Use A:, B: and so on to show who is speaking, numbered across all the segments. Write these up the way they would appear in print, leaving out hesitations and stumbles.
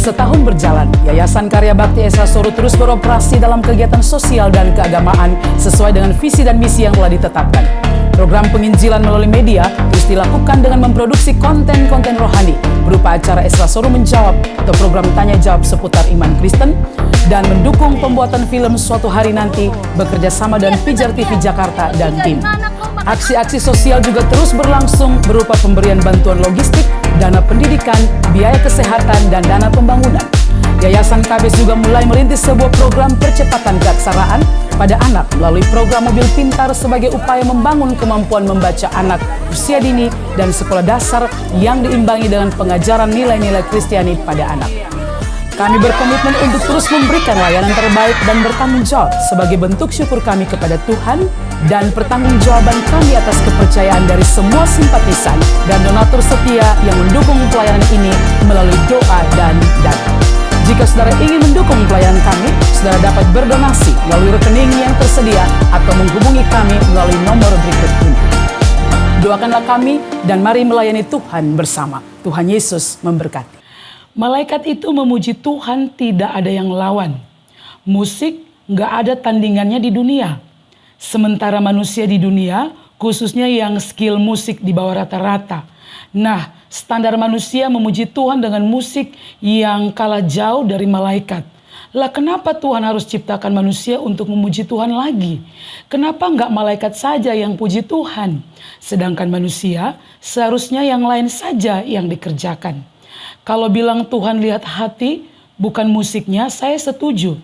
A: Setahun berjalan, Yayasan Karya Bakti Esa Soro terus beroperasi dalam kegiatan sosial dan keagamaan sesuai dengan visi dan misi yang telah ditetapkan. Program penginjilan melalui media terus dilakukan dengan memproduksi konten-konten rohani berupa acara Esa Soro Menjawab atau program tanya jawab seputar iman Kristen, dan mendukung pembuatan film suatu hari nanti bekerja sama dengan Pijar TV Jakarta dan tim. Aksi-aksi sosial juga terus berlangsung berupa pemberian bantuan logistik, dana pendidikan, biaya kesehatan, dan dana pembangunan. Yayasan KBS juga mulai merintis sebuah program percepatan keaksaraan pada anak melalui program mobil pintar sebagai upaya membangun kemampuan membaca anak usia dini dan sekolah dasar yang diimbangi dengan pengajaran nilai-nilai Kristiani pada anak. Kami berkomitmen untuk terus memberikan layanan terbaik dan bertanggung jawab sebagai bentuk syukur kami kepada Tuhan dan pertanggungjawaban kami atas kepercayaan dari semua simpatisan dan donatur setia yang mendukung pelayanan ini melalui doa dan dana. Jika saudara ingin mendukung pelayanan kami, saudara dapat berdonasi melalui rekening yang tersedia atau menghubungi kami melalui nomor berikut ini. Doakanlah kami dan mari melayani Tuhan bersama. Tuhan Yesus memberkati. Malaikat itu memuji Tuhan, tidak ada yang lawan. Musik nggak ada tandingannya di dunia. Sementara manusia di dunia, khususnya yang skill musik di bawah rata-rata. Nah, standar manusia memuji Tuhan dengan musik yang kalah jauh dari malaikat. Lah kenapa Tuhan harus ciptakan manusia untuk memuji Tuhan lagi? Kenapa nggak malaikat saja yang puji Tuhan? Sedangkan manusia seharusnya yang lain saja yang dikerjakan. Kalau bilang Tuhan lihat hati, bukan musiknya, saya setuju.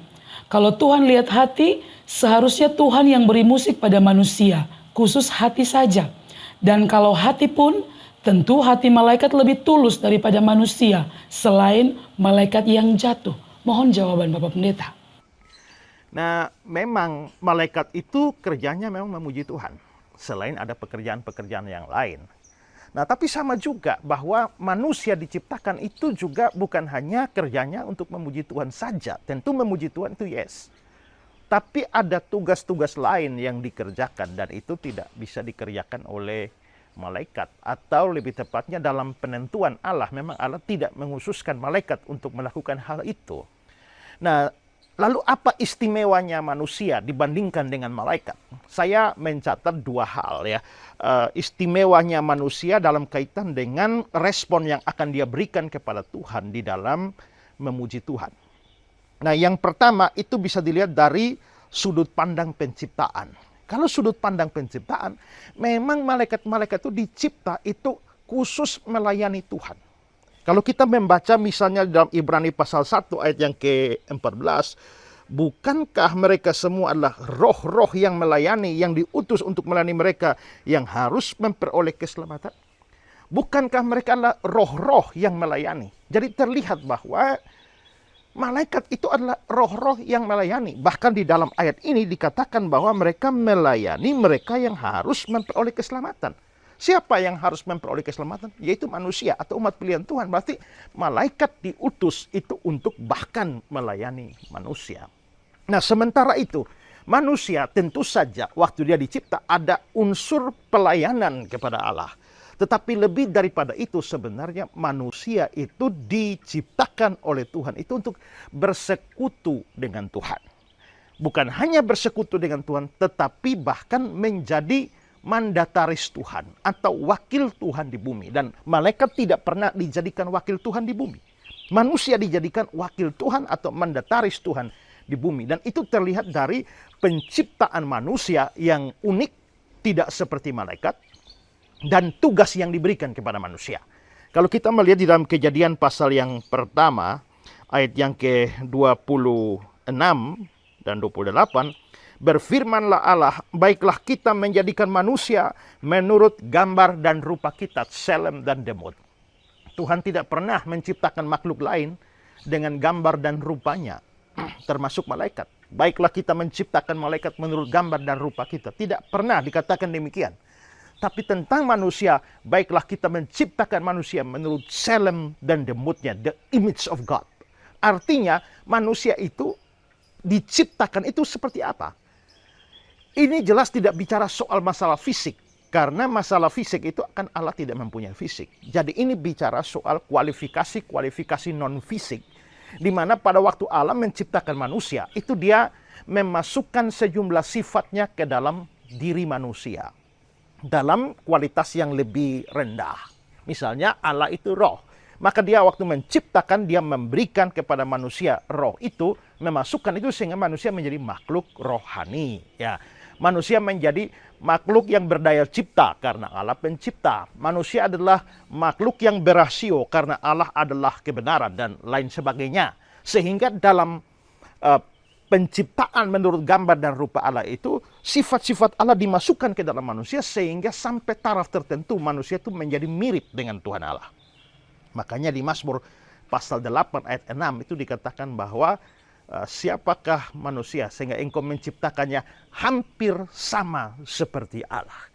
A: Kalau Tuhan lihat hati, seharusnya Tuhan yang beri musik pada manusia, khusus hati saja. Dan kalau hati pun, tentu hati malaikat lebih tulus daripada manusia, selain malaikat yang jatuh. Mohon jawaban Bapak Pendeta.
B: Nah, memang malaikat itu kerjanya memang memuji Tuhan, selain ada pekerjaan-pekerjaan yang lain. Nah, tapi sama juga bahwa manusia diciptakan itu juga bukan hanya kerjanya untuk memuji Tuhan saja. Tentu memuji Tuhan itu yes. Tapi ada tugas-tugas lain yang dikerjakan dan itu tidak bisa dikerjakan oleh malaikat. Atau lebih tepatnya dalam penentuan Allah, memang Allah tidak menghususkan malaikat untuk melakukan hal itu. Nah, lalu apa istimewanya manusia dibandingkan dengan malaikat? Saya mencatat dua hal ya. Istimewanya manusia dalam kaitan dengan respon yang akan dia berikan kepada Tuhan di dalam memuji Tuhan. Nah, yang pertama itu bisa dilihat dari sudut pandang penciptaan. Kalau sudut pandang penciptaan, memang malaikat-malaikat itu dicipta itu khusus melayani Tuhan. Kalau kita membaca misalnya dalam Ibrani pasal 1 ayat yang ke-14, bukankah mereka semua adalah roh-roh yang melayani, yang diutus untuk melayani mereka yang harus memperoleh keselamatan? Bukankah mereka adalah roh-roh yang melayani? Jadi terlihat bahwa malaikat itu adalah roh-roh yang melayani. Bahkan di dalam ayat ini dikatakan bahwa mereka melayani mereka yang harus memperoleh keselamatan. Siapa yang harus memperoleh keselamatan? Yaitu manusia atau umat pilihan Tuhan. Berarti malaikat diutus itu untuk bahkan melayani manusia. Nah, sementara itu manusia tentu saja waktu dia dicipta ada unsur pelayanan kepada Allah. Tetapi lebih daripada itu sebenarnya manusia itu diciptakan oleh Tuhan itu untuk bersekutu dengan Tuhan. Bukan hanya bersekutu dengan Tuhan, tetapi bahkan menjadi mandataris Tuhan atau wakil Tuhan di bumi. Dan malaikat tidak pernah dijadikan wakil Tuhan di bumi. Manusia dijadikan wakil Tuhan atau mandataris Tuhan di bumi. Dan itu terlihat dari penciptaan manusia yang unik, tidak seperti malaikat, dan tugas yang diberikan kepada manusia. Kalau kita melihat di dalam Kejadian pasal yang pertama, ayat yang ke-26 dan 28, berfirmanlah Allah, baiklah kita menjadikan manusia menurut gambar dan rupa kita, Tselem dan Demot. Tuhan tidak pernah menciptakan makhluk lain dengan gambar dan rupanya, termasuk malaikat. Baiklah kita menciptakan malaikat menurut gambar dan rupa kita. Tidak pernah dikatakan demikian. Tapi tentang manusia, baiklah kita menciptakan manusia menurut Tselem dan Demotnya, the image of God. Artinya manusia itu diciptakan itu seperti apa? Ini jelas tidak bicara soal masalah fisik. Karena masalah fisik itu kan Allah tidak mempunyai fisik. Jadi ini bicara soal kualifikasi non-fisik Di mana pada waktu Allah menciptakan manusia, itu dia memasukkan sejumlah sifatnya ke dalam diri manusia. Dalam kualitas yang lebih rendah. Misalnya Allah itu roh. Maka dia waktu menciptakan, dia memberikan kepada manusia roh itu, memasukkan itu sehingga manusia menjadi makhluk rohani. Ya, manusia menjadi makhluk yang berdaya cipta karena Allah pencipta. Manusia adalah makhluk yang berasio karena Allah adalah kebenaran dan lain sebagainya. Sehingga dalam penciptaan menurut gambar dan rupa Allah itu, sifat-sifat Allah dimasukkan ke dalam manusia sehingga sampai taraf tertentu manusia itu menjadi mirip dengan Tuhan Allah. Makanya di Mazmur pasal 8 ayat 6 itu dikatakan bahwa siapakah manusia sehingga engkau menciptakannya hampir sama seperti Allah.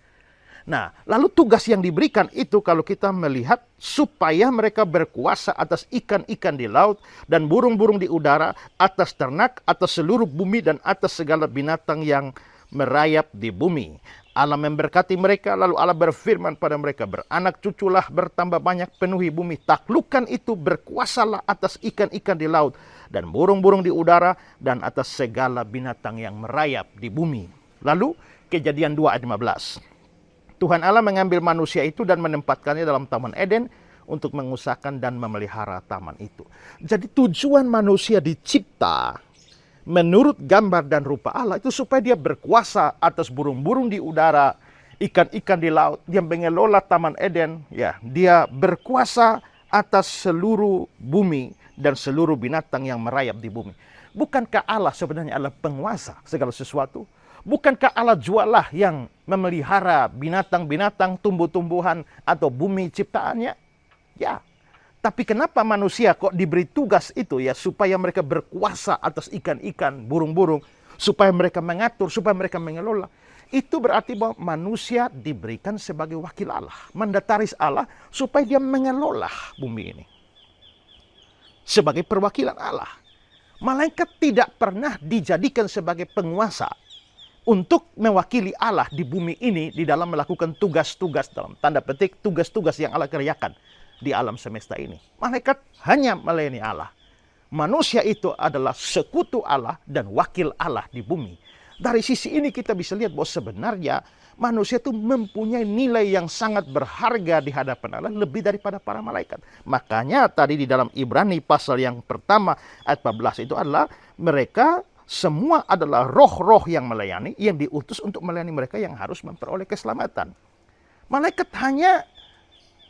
B: Nah, lalu tugas yang diberikan itu kalau kita melihat supaya mereka berkuasa atas ikan-ikan di laut dan burung-burung di udara, atas ternak, atas seluruh bumi dan atas segala binatang yang merayap di bumi. Allah memberkati mereka, lalu Allah berfirman pada mereka, beranak cuculah, bertambah banyak, penuhi bumi, taklukkan itu, berkuasalah atas ikan-ikan di laut dan burung-burung di udara dan atas segala binatang yang merayap di bumi. Lalu Kejadian 2 ayat 15. Tuhan Allah mengambil manusia itu dan menempatkannya dalam Taman Eden untuk mengusahakan dan memelihara taman itu. Jadi tujuan manusia dicipta menurut gambar dan rupa Allah itu supaya dia berkuasa atas burung-burung di udara, ikan-ikan di laut, dia mengelola Taman Eden, ya, dia berkuasa atas seluruh bumi dan seluruh binatang yang merayap di bumi. Bukankah Allah sebenarnya adalah penguasa segala sesuatu? Bukankah Allah jualah yang memelihara binatang-binatang, tumbuh-tumbuhan, atau bumi ciptaannya? Ya. Tapi kenapa manusia kok diberi tugas itu ya supaya mereka berkuasa atas ikan-ikan, burung-burung, supaya mereka mengatur, supaya mereka mengelola? Itu berarti bahwa manusia diberikan sebagai wakil Allah, mandataris Allah supaya dia mengelola bumi ini. Sebagai perwakilan Allah. Malaikat tidak pernah dijadikan sebagai penguasa untuk mewakili Allah di bumi ini di dalam melakukan tugas-tugas dalam tanda petik tugas-tugas yang Allah kerjakan di alam semesta ini. Malaikat hanya melayani Allah. Manusia itu adalah sekutu Allah dan wakil Allah di bumi. Dari sisi ini kita bisa lihat bahwa sebenarnya manusia itu mempunyai nilai yang sangat berharga di hadapan Allah lebih daripada para malaikat. Makanya tadi di dalam Ibrani pasal yang pertama ayat 14 itu adalah mereka semua adalah roh-roh yang melayani, yang diutus untuk melayani mereka yang harus memperoleh keselamatan. Malaikat hanya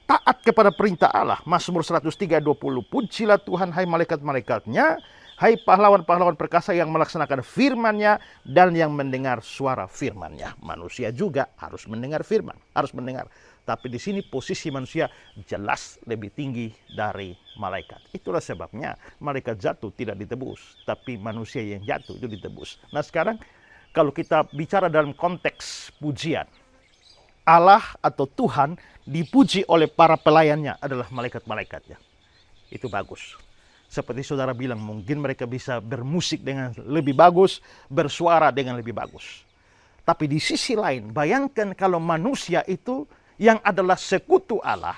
B: taat kepada perintah Allah. Mazmur 103:20. Pujilah Tuhan, hai malaikat-malaikatnya, hai pahlawan-pahlawan perkasa yang melaksanakan firman-Nya dan yang mendengar suara firman-Nya. Manusia juga harus mendengar firman, harus mendengar. Tapi di sini posisi manusia jelas lebih tinggi dari malaikat. Itulah sebabnya malaikat jatuh tidak ditebus, tapi manusia yang jatuh itu ditebus. Nah sekarang kalau kita bicara dalam konteks pujian, Allah atau Tuhan dipuji oleh para pelayannya adalah malaikat-malaikatnya. Itu bagus. Seperti saudara bilang, mungkin mereka bisa bermusik dengan lebih bagus, bersuara dengan lebih bagus. Tapi di sisi lain, bayangkan kalau manusia itu yang adalah sekutu Allah,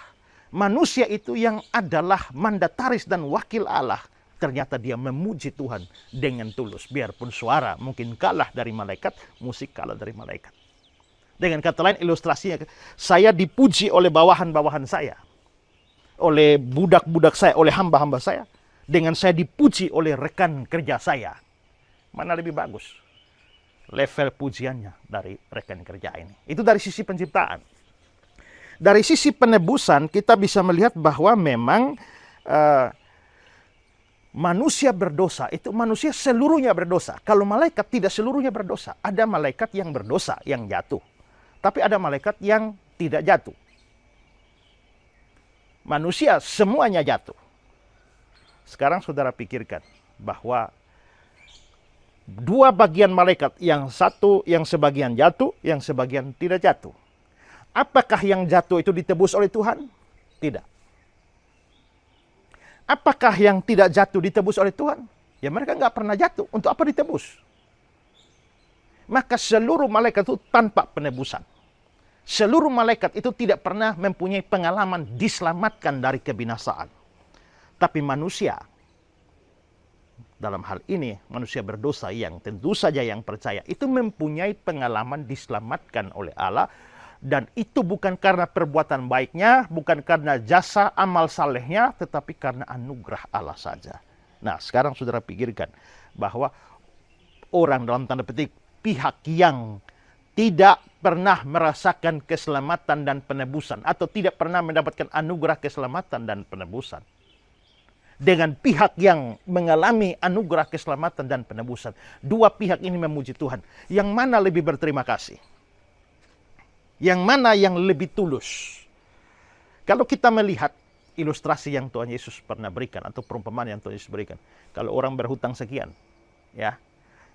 B: manusia itu yang adalah mandataris dan wakil Allah, ternyata dia memuji Tuhan dengan tulus. Biarpun suara mungkin kalah dari malaikat, musik kalah dari malaikat. Dengan kata lain ilustrasinya, saya dipuji oleh bawahan-bawahan saya, oleh budak-budak saya, oleh hamba-hamba saya, dengan saya dipuji oleh rekan kerja saya. Mana lebih bagus level pujiannya dari rekan kerja ini? Itu dari sisi penciptaan. Dari sisi penebusan kita bisa melihat bahwa memang manusia berdosa itu manusia seluruhnya berdosa. Kalau malaikat tidak seluruhnya berdosa. Ada malaikat yang berdosa, yang jatuh. Tapi ada malaikat yang tidak jatuh. Manusia semuanya jatuh. Sekarang saudara pikirkan bahwa dua bagian malaikat, yang satu yang sebagian jatuh, yang sebagian tidak jatuh. Apakah yang jatuh itu ditebus oleh Tuhan? Tidak. Apakah yang tidak jatuh ditebus oleh Tuhan? Ya mereka nggak pernah jatuh. Untuk apa ditebus? Maka seluruh malaikat itu tanpa penebusan. Seluruh malaikat itu tidak pernah mempunyai pengalaman diselamatkan dari kebinasaan. Tapi manusia dalam hal ini manusia berdosa yang tentu saja yang percaya itu mempunyai pengalaman diselamatkan oleh Allah, dan itu bukan karena perbuatan baiknya, bukan karena jasa amal salehnya, tetapi karena anugerah Allah saja. Nah, sekarang saudara pikirkan bahwa orang dalam tanda petik pihak yang tidak pernah merasakan keselamatan dan penebusan atau tidak pernah mendapatkan anugerah keselamatan dan penebusan dengan pihak yang mengalami anugerah keselamatan dan penebusan. Dua pihak ini memuji Tuhan. Yang mana lebih berterima kasih? Yang mana yang lebih tulus? Kalau kita melihat ilustrasi yang Tuhan Yesus pernah berikan atau perumpamaan yang Tuhan Yesus berikan. Kalau orang berhutang sekian, ya,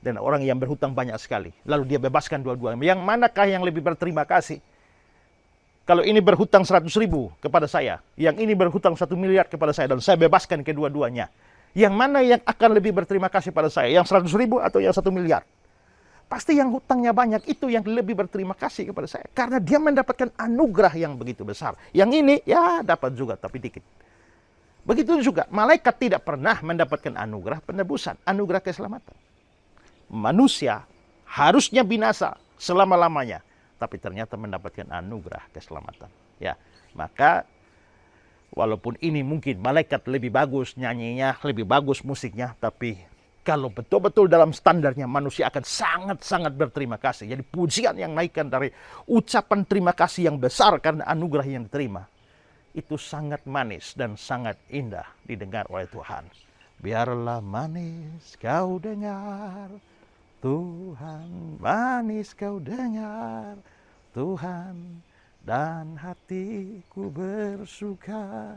B: dan orang yang berhutang banyak sekali, lalu dia bebaskan dua-duanya. Yang manakah yang lebih berterima kasih? Kalau ini berhutang 100.000 kepada saya, yang ini berhutang 1 miliar kepada saya, dan saya bebaskan kedua-duanya. Yang mana yang akan lebih berterima kasih pada saya? Yang 100.000 atau yang 1 miliar? Pasti yang hutangnya banyak itu yang lebih berterima kasih kepada saya. Karena dia mendapatkan anugerah yang begitu besar. Yang ini, ya dapat juga, tapi dikit. Begitu juga, malaikat tidak pernah mendapatkan anugerah penebusan, anugerah keselamatan. Manusia harusnya binasa selama-lamanya, tapi ternyata mendapatkan anugerah keselamatan. Ya, maka walaupun ini mungkin malaikat lebih bagus nyanyinya, lebih bagus musiknya, tapi kalau betul-betul dalam standarnya manusia akan sangat-sangat berterima kasih. Jadi pujian yang naikkan dari ucapan terima kasih yang besar karena anugerah yang diterima, itu sangat manis dan sangat indah didengar oleh Tuhan. Biarlah manis kau dengar, Tuhan, manis kau dengar, Tuhan, dan hatiku bersuka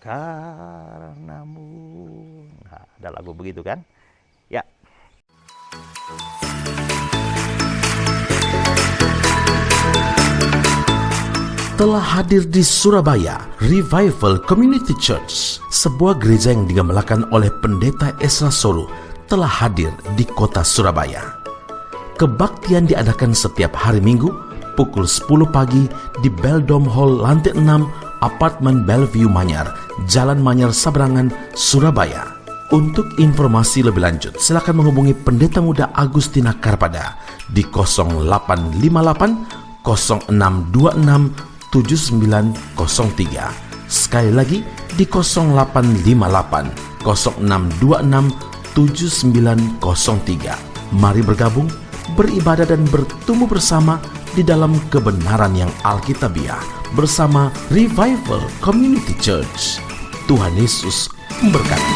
B: karenamu. Nah, ada lagu begitu kan? Ya.
C: Telah hadir di Surabaya Revival Community Church, sebuah gereja yang digamelkan oleh Pendeta Esra Solo, telah hadir di kota Surabaya. Kebaktian diadakan setiap hari Minggu pukul 10 pagi di Beldom Hall lantai 6 Apartemen Bellevue Manyar, Jalan Manyar Sabrangan, Surabaya. Untuk informasi lebih lanjut, silakan menghubungi Pendeta Muda Agustina Karpada di 0858 0626 7903. Sekali lagi di 0858 0626 7903. Mari bergabung, beribadah dan bertumbuh bersama di dalam kebenaran yang alkitabiah bersama Revival Community Church. Tuhan Yesus memberkati.